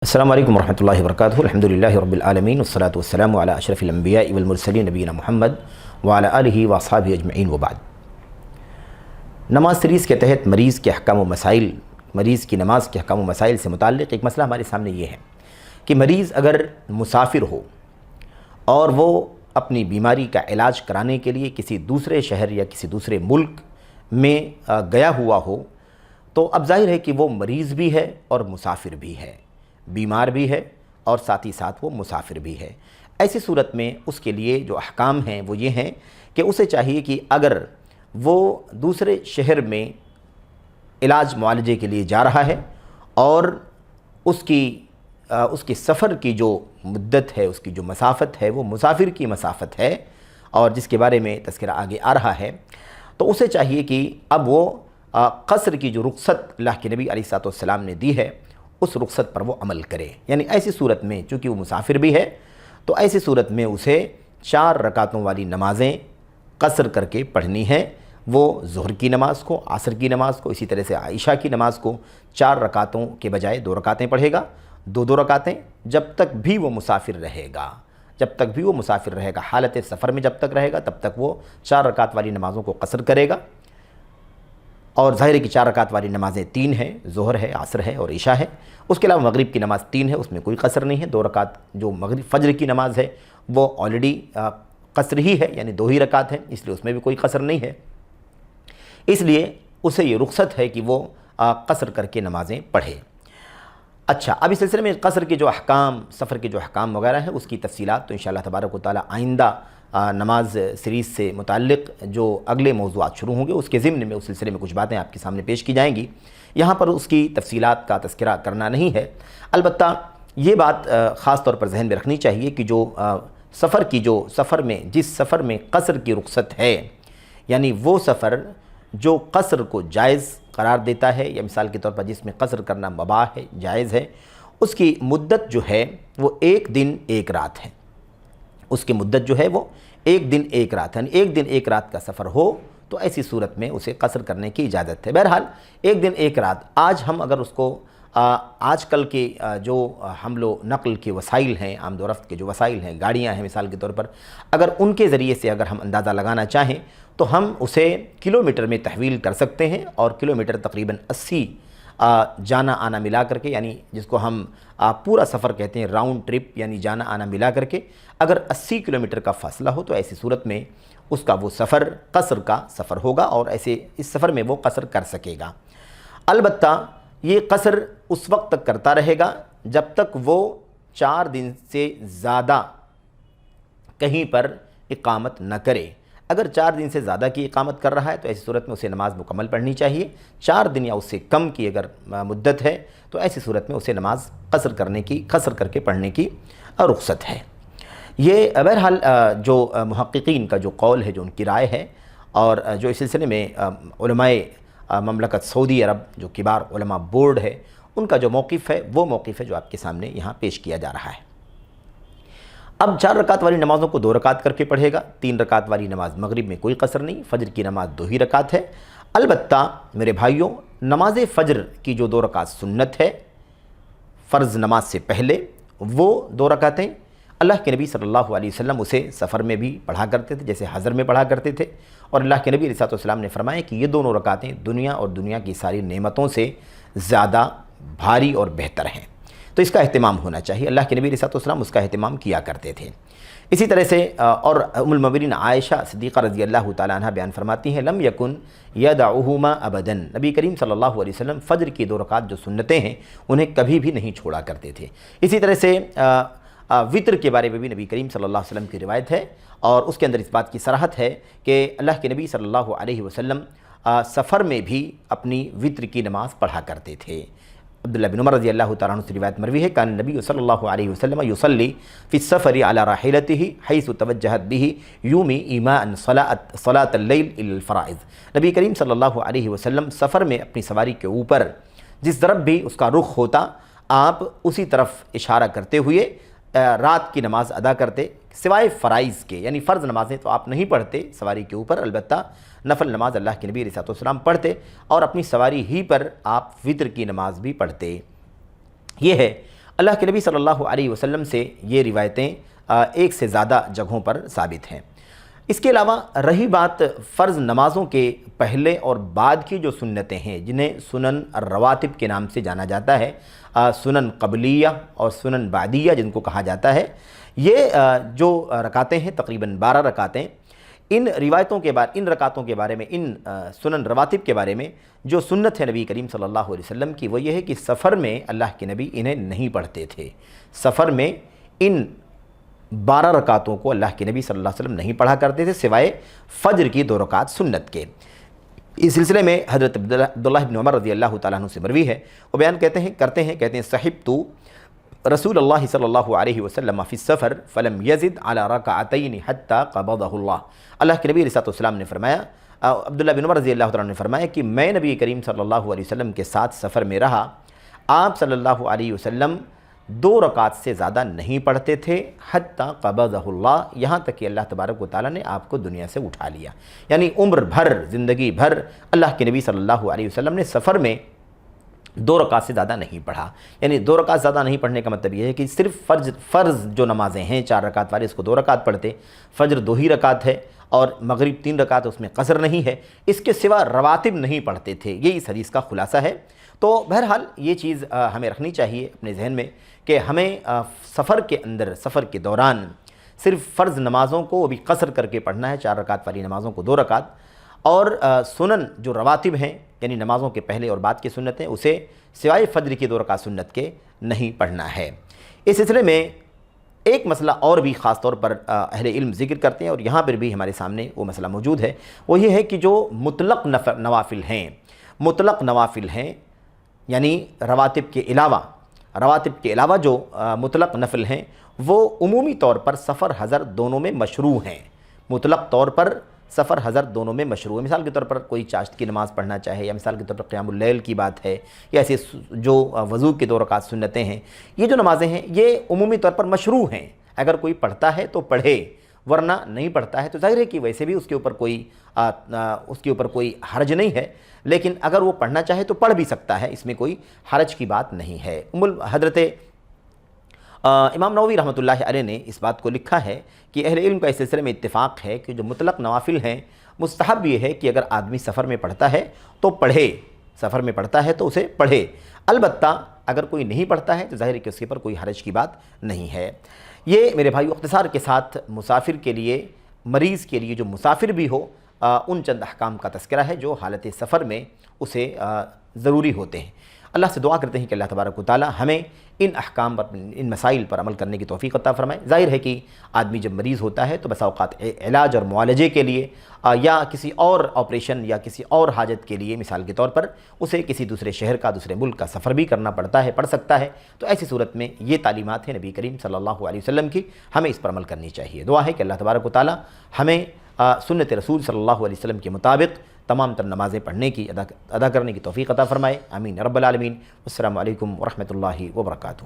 السلام علیکم ورحمۃ اللہ وبرکاتہ۔ الحمدللہ رب العالمین والصلاة والسلام علی اشرف الانبیاء والمرسلین نبینا محمد وعلی آلہ واصحابہ اجمعین وبعد۔ نماز سیریز کے تحت مریض کے احکام و مسائل، مریض کی نماز کے احکام و مسائل سے متعلق ایک مسئلہ ہمارے سامنے یہ ہے کہ مریض اگر مسافر ہو اور وہ اپنی بیماری کا علاج کرانے کے لیے کسی دوسرے شہر یا کسی دوسرے ملک میں گیا ہوا ہو تو اب ظاہر ہے کہ وہ مریض بھی ہے اور مسافر بھی ہے، بیمار بھی ہے اور ساتھ ہی ساتھ وہ مسافر بھی ہے۔ ایسی صورت میں اس کے لیے جو احکام ہیں وہ یہ ہیں کہ اسے چاہیے کہ اگر وہ دوسرے شہر میں علاج معالجے کے لیے جا رہا ہے اور اس کی سفر کی جو مدت ہے، اس کی جو مسافت ہے وہ مسافر کی مسافت ہے اور جس کے بارے میں تذکرہ آگے آ رہا ہے، تو اسے چاہیے کہ اب وہ قصر کی جو رخصت اللہ کے نبی علیہ الصلوۃ والسلام نے دی ہے اس رخصت پر وہ عمل کرے۔ یعنی ایسی صورت میں چونکہ وہ مسافر بھی ہے تو ایسی صورت میں اسے 4 رکعتوں والی نمازیں قصر کر کے پڑھنی ہیں۔ وہ ظہر کی نماز کو، عصر کی نماز کو، اسی طرح سے عشاء کی نماز کو 4 رکعتوں کے بجائے 2 رکعتیں پڑھے گا، 2 رکعتیں، جب تک بھی وہ مسافر رہے گا، حالت سفر میں جب تک رہے گا تب تک وہ 4 رکعت والی نمازوں کو قصر کرے گا۔ اور ظاہر ہے کہ 4 رکعت والی نمازیں 3 ہیں، ظہر ہے، عصر ہے اور عشاء ہے۔ اس کے علاوہ مغرب کی نماز 3 ہے، اس میں کوئی قصر نہیں ہے۔ 2 رکعت جو فجر کی نماز ہے وہ آلریڈی قصر ہی ہے، یعنی 2 ہی رکعت ہیں، اس لیے اس میں بھی کوئی قصر نہیں ہے۔ اس لیے اسے یہ رخصت ہے کہ وہ قصر کر کے نمازیں پڑھے۔ اچھا، اب اس سلسلے میں قصر کے جو احکام، سفر کے جو احکام وغیرہ ہیں اس کی تفصیلات تو انشاءاللہ تبارک و تعالی آئندہ نماز سیریز سے متعلق جو اگلے موضوعات شروع ہوں گے اس کے ضمن میں اس سلسلے میں کچھ باتیں آپ کے سامنے پیش کی جائیں گی۔ یہاں پر اس کی تفصیلات کا تذکرہ کرنا نہیں ہے، البتہ یہ بات خاص طور پر ذہن میں رکھنی چاہیے کہ جس سفر میں قصر کی رخصت ہے، یعنی وہ سفر جو قصر کو جائز قرار دیتا ہے، یا مثال کے طور پر جس میں قصر کرنا مباح ہے، جائز ہے، اس کی مدت جو ہے وہ 1 دن 1 رات ہے۔ اس کی مدت جو ہے وہ 1 دن 1 رات ہے، یعنی 1 دن 1 رات کا سفر ہو تو ایسی صورت میں اسے قصر کرنے کی اجازت ہے۔ بہرحال 1 دن 1 رات، آج ہم اگر اس کو آج کل کے جو حمل و نقل کے وسائل ہیں، آمد و رفت کے جو وسائل ہیں، گاڑیاں ہیں مثال کے طور پر، اگر ان کے ذریعے سے اگر ہم اندازہ لگانا چاہیں تو ہم اسے کلومیٹر میں تحویل کر سکتے ہیں، اور کلومیٹر تقریباً 80 جانا آنا ملا کر کے، یعنی جس کو ہم پورا سفر کہتے ہیں، راؤنڈ ٹرپ، یعنی جانا آنا ملا کر کے اگر 80 کلومیٹر کا فاصلہ ہو تو ایسی صورت میں اس کا وہ سفر قصر کا سفر ہوگا اور اس سفر میں وہ قصر کر سکے گا۔ البتہ یہ قصر اس وقت تک کرتا رہے گا جب تک وہ 4 دن سے زیادہ کہیں پر اقامت نہ کرے۔ اگر 4 دن سے زیادہ کی اقامت کر رہا ہے تو ایسی صورت میں اسے نماز مکمل پڑھنی چاہیے۔ 4 دن یا اس سے کم کی اگر مدت ہے تو ایسی صورت میں اسے نماز قصر کر کے پڑھنے کی رخصت ہے۔ یہ بہرحال جو محققین کا جو قول ہے، جو ان کی رائے ہے، اور جو اس سلسلے میں علماء مملکت سعودی عرب جو کبار علماء بورڈ ہے ان کا جو موقف ہے وہ موقف ہے جو آپ کے سامنے یہاں پیش کیا جا رہا ہے۔ اب 4 رکعت والی نمازوں کو 2 رکعت کر کے پڑھے گا۔ 3 رکعت والی نماز مغرب میں کوئی قصر نہیں، فجر کی نماز 2 ہی رکعت ہے۔ البتہ میرے بھائیوں، نماز فجر کی جو 2 رکعت سنت ہے فرض نماز سے پہلے، وہ 2 رکعتیں اللہ کے نبی صلی اللہ علیہ وسلم اسے سفر میں بھی پڑھا کرتے تھے، جیسے حضر میں پڑھا کرتے تھے، اور اللہ کے نبی علیہ الصلوۃ والسلام نے فرمایا کہ یہ دونوں رکعتیں دنیا اور دنیا کی ساری نعمتوں سے زیادہ بھاری اور بہتر ہیں، تو اس کا اہتمام ہونا چاہیے۔ اللہ کے نبی علیہ الصلوۃ والسلام اس کا اہتمام کیا کرتے تھے۔ اسی طرح سے اور ام المؤمنین عائشہ صدیقہ رضی اللہ تعالیٰ عنہ بیان فرماتی ہیں، لم یکن یدعہما ابدا، نبی کریم صلی اللہ علیہ وسلم فجر کی 2 رکعت جو سنتیں ہیں انہیں کبھی بھی نہیں چھوڑا کرتے تھے۔ اسی طرح سے وطر کے بارے میں بھی نبی کریم صلی اللہ علیہ وسلم کی روایت ہے، اور اس کے اندر اس بات کی صراحت ہے کہ اللہ کے نبی صلی اللہ علیہ وسلم سفر میں بھی اپنی وطر کی نماز پڑھا کرتے تھے۔ عبداللہ بن عمر رضی اللہ تعالیٰ عنہ سے روایت مروی ہے، کان النبی صلی اللہ علیہ وسلم یصلی فی السفر علی راحلتہ حیث توجہت بہ یومی ایماء صلاۃ اللیل الی الفرائض۔ نبی کریم صلی اللہ علیہ وسلم سفر میں اپنی سواری کے اوپر جس طرف بھی اس کا رخ ہوتا آپ اسی طرف اشارہ کرتے ہوئے رات کی نماز ادا کرتے، سوائے فرائض کے، یعنی فرض نمازیں تو آپ نہیں پڑھتے سواری کے اوپر، البتہ نفل نماز اللہ کے نبی علیہ الصلوۃ والسلام پڑھتے، اور اپنی سواری ہی پر آپ وطر کی نماز بھی پڑھتے۔ یہ ہے اللہ کے نبی صلی اللہ علیہ وسلم سے یہ روایتیں ایک سے زیادہ جگہوں پر ثابت ہیں۔ اس کے علاوہ رہی بات فرض نمازوں کے پہلے اور بعد کی جو سنتیں ہیں، جنہیں سنن الرواتب کے نام سے جانا جاتا ہے، سنن قبلیہ اور سنن بعدیہ جن کو کہا جاتا ہے، یہ جو رکعتیں ہیں تقریباً 12 رکعتیں، ان روایتوں کے بارے ان رکعتوں کے بارے میں، ان سنن رواتب کے بارے میں جو سنت ہے نبی کریم صلی اللہ علیہ وسلم کی، وہ یہ ہے کہ سفر میں اللہ کے نبی انہیں نہیں پڑھتے تھے۔ سفر میں ان 12 رکعتوں کو اللہ کے نبی صلی اللہ علیہ وسلم نہیں پڑھا کرتے تھے سوائے فجر کی 2 رکعت سنت کے۔ اس سلسلے میں حضرت عبداللہ بن عمر رضی اللہ تعالیٰ عنہ سے مروی ہے، وہ بیان کرتے ہیں صحبت رسول اللہ صلی اللہ علیہ وسلم فی السفر فلم یزد علی رکعتین حتی قبضہ اللہ۔ اللہ کے نبی علیہ السلام نے فرمایا، عبداللہ بن عمر رضی اللہ تعالیٰ عنہ نے فرمایا کہ میں نبی کریم صلی اللہ علیہ وسلم کے ساتھ سفر میں رہا، آپ صلی اللہ علیہ وسلم 2 رکعت سے زیادہ نہیں پڑھتے تھے حتی قبضہ اللہ، یہاں تک کہ اللہ تبارک و تعالیٰ نے آپ کو دنیا سے اٹھا لیا۔ یعنی عمر بھر، زندگی بھر اللہ کے نبی صلی اللہ علیہ وسلم نے سفر میں 2 رکعت سے زیادہ نہیں پڑھا۔ یعنی 2 رکعت زیادہ نہیں پڑھنے کا مطلب یہ ہے کہ صرف فرض جو نمازیں ہیں 4 رکعت والی، اس کو 2 رکعت پڑھتے، فجر 2 ہی رکعت ہے اور مغرب 3 رکعت، اس میں قصر نہیں ہے، اس کے سوا رواتب نہیں پڑھتے تھے۔ یہی اس حدیث کا خلاصہ ہے۔ تو بہرحال یہ چیز ہمیں رکھنی چاہیے اپنے ذہن میں کہ ہمیں سفر کے اندر، سفر کے دوران صرف فرض نمازوں کو بھی قصر کر کے پڑھنا ہے، 4 رکعت والی نمازوں کو 2 رکعت، اور سنن جو رواتب ہیں یعنی نمازوں کے پہلے اور بعد کی سنتیں، اسے سوائے فجر کی 2 رکعت سنت کے نہیں پڑھنا ہے۔ اس سلسلے میں ایک مسئلہ اور بھی خاص طور پر اہل علم ذکر کرتے ہیں، اور یہاں پر بھی ہمارے سامنے وہ مسئلہ موجود ہے، وہ یہ ہے کہ جو مطلق نوافل ہیں یعنی رواتب کے علاوہ جو مطلق نفل ہیں، وہ عمومی طور پر سفر حضر دونوں میں مشروع ہیں۔ مطلق طور پر سفر حضر دونوں میں مشروع ہے۔ مثال کے طور پر کوئی چاشت کی نماز پڑھنا چاہے، یا مثال کے طور پر قیام اللیل کی بات ہے، یا ایسے جو وضو کی 2 رکعت سنتیں ہیں، یہ جو نمازیں ہیں یہ عمومی طور پر مشروع ہیں۔ اگر کوئی پڑھتا ہے تو پڑھے، ورنہ نہیں پڑھتا ہے تو ظاہر ہے کہ ویسے بھی اس کے اوپر کوئی حرج نہیں ہے، لیکن اگر وہ پڑھنا چاہے تو پڑھ بھی سکتا ہے، اس میں کوئی حرج کی بات نہیں ہے۔ حضرت امام نووی رحمۃ اللہ علیہ نے اس بات کو لکھا ہے کہ اہل علم کا اس سلسلے میں اتفاق ہے کہ جو مطلق نوافل ہیں، مستحب یہ ہے کہ اگر آدمی سفر میں پڑھتا ہے تو پڑھے، سفر میں پڑھتا ہے تو اسے پڑھے، البتہ اگر کوئی نہیں پڑھتا ہے تو ظاہر ہے کہ اس کے پر کوئی حرج کی بات نہیں ہے۔ یہ میرے بھائیو اختصار کے ساتھ مسافر کے لیے، مریض کے لیے جو مسافر بھی ہو، ان چند احکام کا تذکرہ ہے جو حالت سفر میں اسے ضروری ہوتے ہیں۔ اللہ سے دعا کرتے ہیں کہ اللہ تبارک و تعالی ہمیں ان احکام پر، ان مسائل پر عمل کرنے کی توفیق عطا فرمائے۔ ظاہر ہے کہ آدمی جب مریض ہوتا ہے تو بسا اوقات علاج اور معالجے کے لیے یا کسی اور آپریشن یا کسی اور حاجت کے لیے، مثال کے طور پر اسے کسی دوسرے شہر کا، دوسرے ملک کا سفر بھی کرنا پڑ سکتا ہے، تو ایسی صورت میں یہ تعلیمات ہیں نبی کریم صلی اللہ علیہ وسلم کی، ہمیں اس پر عمل کرنی چاہیے۔ دعا ہے کہ اللہ تبارک و تعالی ہمیں سنت رسول صلی اللہ علیہ وسلم کے مطابق تمام تر نمازیں پڑھنے کی، ادا کرنے کی توفیق عطا فرمائے۔ آمین رب العالمین۔ السلام علیکم ورحمۃ اللہ وبرکاتہ۔